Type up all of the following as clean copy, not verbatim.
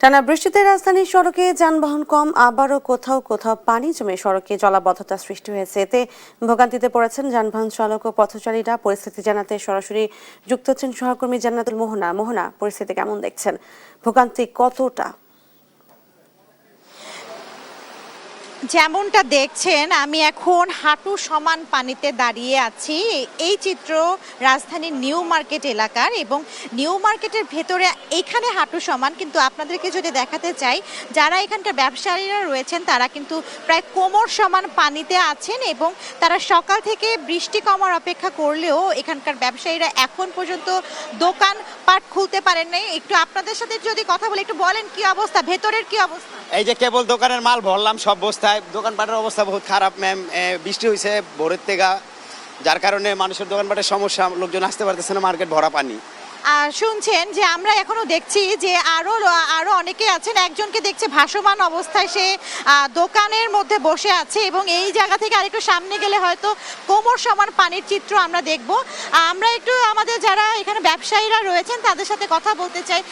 টানা বৃষ্টিতে রাজধানীর সড়কে যানবাহন কম, আবারও কোথাও কোথাও পানি জমে সড়কে জলাবদ্ধতা সৃষ্টি হয়েছে। এতে ভোগান্তিতে পড়েছেন যানবাহন চালক ও পথচারীরা। পরিস্থিতি জানাতে সরাসরি যুক্ত হচ্ছেন সহকর্মী জান্নাতুল মোহনা। মোহনা, পরিস্থিতি কেমন দেখছেন? ভোগান্তি কতটা? যেমনটা দেখছেন, আমি এখন হাঁটু সমান পানিতে দাঁড়িয়ে আছি। এই চিত্র রাজধানীর নিউ মার্কেট এলাকার, এবং নিউ মার্কেটের ভেতরে এখানে হাঁটু সমান, কিন্তু আপনাদেরকে যদি দেখাতে চাই, যারা এখানকার ব্যবসায়ীরা রয়েছেন তারা কিন্তু প্রায় কোমর সমান পানিতে আছেন, এবং তারা সকাল থেকে বৃষ্টি কমার অপেক্ষা করলেও এখানকার ব্যবসায়ীরা এখন পর্যন্ত দোকান পাট খুলতে পারেন নাই। একটু আপনাদের সাথে যদি কথা বলি, একটু বলেন কি অবস্থা, ভেতরের কি অবস্থা? এই যে কেবল দোকানের মাল ভরলাম সব বস্তায়। দোকানপাটের অবস্থা বহুত খারাপ ম্যাম। বৃষ্টি হয়েছে ভোরের থেকে, যার কারণে মানুষের দোকানপাটের সমস্যা, লোকজন আসতে পারতেছে না, মার্কেট ভরা পানি। আর শুনছেন যে আমরা এখনো দেখছি যে আরো অনেকে আছেন। একজনকে দেখছে ভাসমান অবস্থায়, সে দোকানের মধ্যে বসে আছে, এবং এই জায়গা থেকে আরেকটু সামনে গেলে হয়তো কোমর সমান পানির চিত্র আমরা দেখব। আমরা একটু আমাদের যারা এখানে ব্যবসায়ীরা রয়েছেন তাদের সাথে কথা বলতে চাই।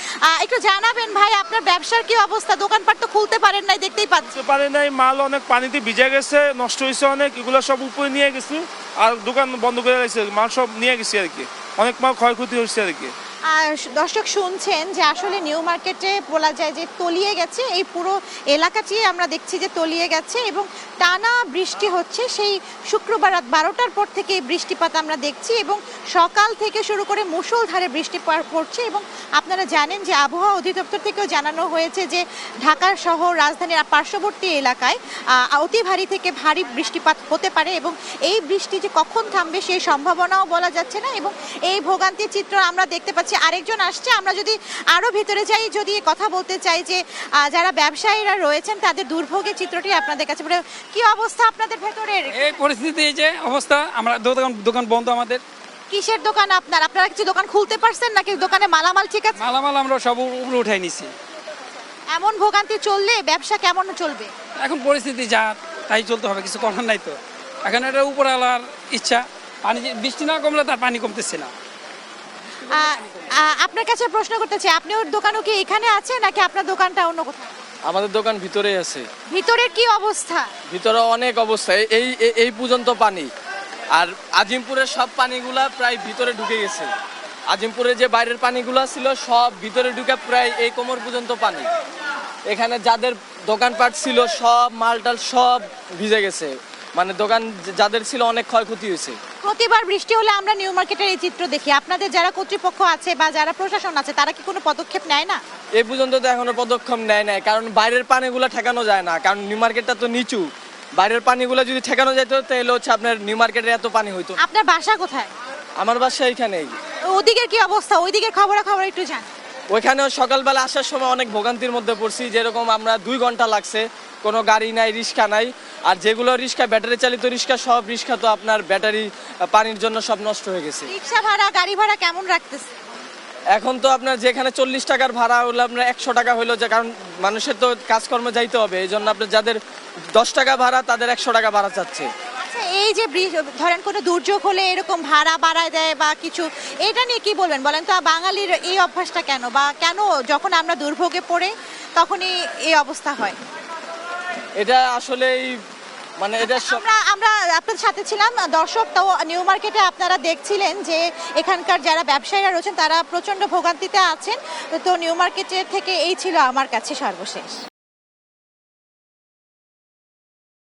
একটু জানাবেন ভাই, আপনার ব্যবসার কি অবস্থা? দোকানপাট তো খুলতে পারেন নাই, দেখতেই পাচ্ছি। পারে নাই, মাল অনেক পানিতে ভিজে গেছে, নষ্ট হয়েছে অনেক, এগুলো সব উপরে নিয়ে গেছি, আর দোকান বন্ধ করে গেছে, মাল সব নিয়ে গেছি আর কি, অনেক মাল ক্ষয়ক্ষতি হয়েছে আর কি। আর দর্শক শুনছেন যে আসলে নিউ মার্কেটে বলা যায় যে তলিয়ে গেছে, এই পুরো এলাকাটি আমরা দেখছি যে তলিয়ে গেছে, এবং টানা বৃষ্টি হচ্ছে। সেই শুক্রবার রাত 12টার পর থেকে এই বৃষ্টিপাত আমরা দেখছি, এবং সকাল থেকে শুরু করে মুষলধারে বৃষ্টি পড়ছে। এবং আপনারা জানেন যে আবহাওয়া অধিদপ্তর থেকেও জানানো হয়েছে যে ঢাকা শহর, রাজধানীর পার্শ্ববর্তী এলাকায় অতি ভারী থেকে ভারী বৃষ্টিপাত হতে পারে, এবং এই বৃষ্টি যে কখন থামবে সেই সম্ভাবনাও বলা যাচ্ছে না। এবং এই ভোগান্তির চিত্র আমরা দেখতে পাচ্ছি। আরেকজন আসছে, আমরা যদি আরো ভেতরে যাই, যদি কথা বলতে চাই যে যারা ব্যবসায়ীরা রয়েছেন তাদের দুর্ভোগের চিত্রটি আপনাদের কাছে। কি অবস্থা আপনাদের ভেতরের? এই পরিস্থিতি, এই যে অবস্থা, আমরা দোকান বন্ধ আমাদের। কিসের দোকান আপনারা কিছু দোকান খুলতে পারছেন নাকি দোকানে মালামাল ঠিক আছে? মালামাল আমরা সব উপরে উঠাই নিছি। এমন ভোগান্তি চললে ব্যবসা কেমন চলবে? এখন পরিস্থিতি যা তাই চলতে হবে, কিছু করার নাই তো। এখন এটা উপরে আলার ইচ্ছা, পানি বৃষ্টি না কমলে তার পানি কমতেছে না। আপনার কাছে প্রশ্ন করতে চাই, আপনি ওর দোকানও কি এখানে আছে নাকি আপনার দোকানটা অন্য কোথাও? আমাদের দোকান ভিতরেই আছে। ভিতরের কি অবস্থা? ভিতরে অনেক অবস্থা, এই পর্যন্ত পানি। আর আজিমপুরের সব পানিগুলা প্রায় ভিতরে ঢুকে গেছে। আজিমপুরের যে বাইরের পানিগুলা ছিল সব ভিতরে ঢুকে প্রায় এই কোমর পর্যন্ত পানি। এখানে যাদের দোকানপাট ছিল সব মালটাল সব ভিজে গেছে, মানে দোকান যাদের ছিল অনেক ক্ষয়ক্ষতি হয়েছে। প্রতিবার বৃষ্টি হলে আমরা নিউ মার্কেটের এই চিত্র দেখি। আপনাদের যারা কর্তৃপক্ষ আছে বা যারা প্রশাসন আছে তারা কি কোনো পদক্ষেপ নেয় না? এই পর্যন্ত তো এখনো পদক্ষেপ নেয় নাই, কারণ বাইরের পানিগুলো ঠেকানো যায় না, কারণ নিউ মার্কেটটা তো নিচু। বাইরের পানিগুলো যদি ঠেকানো যেত তাহলে হচ্ছে আপনার নিউ মার্কেটে এত পানি হইতো। আপনার বাসা কোথায়? আমার বাসা এইখানেই। ওদিকের কি অবস্থা? ওইদিকের খবর একটু জান। ওইখানেও সকালবেলা আসার সময় অনেক ভোগান্তির মধ্যে পড়ছি, যেরকম আমরা 2 ঘন্টা লাগছে, কোনো গাড়ি নাই, রিক্সা নাই। আর যেগুলো রিক্সা, ব্যাটারি চালিত রিক্সা, সব রিক্সা তো আপনার ব্যাটারি পানির জন্য সব নষ্ট হয়ে গেছে। রিক্সা ভাড়া, গাড়ি ভাড়া কেমন রাখতেছে? এখন তো আপনার যেখানে 40 টাকার ভাড়া হলো আপনার 100 টাকা হইলো, যে কারণ মানুষের তো কাজকর্মে যাইতে হবে, এই জন্য আপনার যাদের 10 টাকা ভাড়া তাদের 100 টাকা ভাড়া চাচ্ছে। আচ্ছা, এই যে ধরেন কোনো দুর্যোগ হলে এরকম ভাড়া বাড়ায় দেয় বা কিছু, এটা নিয়ে কি বলবেন? বলেন তো, বাঙালির এই অভ্যাসটা কেন, বা কেন যখন আমরা দুর্ভোগে পড়ে তখনই এই অবস্থা হয়? এটা আসলেই মানে এটা আমরা আপনাদের সাথে ছিলাম দর্শক, তো নিউ মার্কেটে আপনারা দেখছিলেন যে এখানকার যারা ব্যবসায়ীরা রয়েছেন তারা প্রচন্ড ভোগান্তিতে আছেন। তো নিউ মার্কেটের থেকে এই ছিল আমার কাছে সর্বশেষ।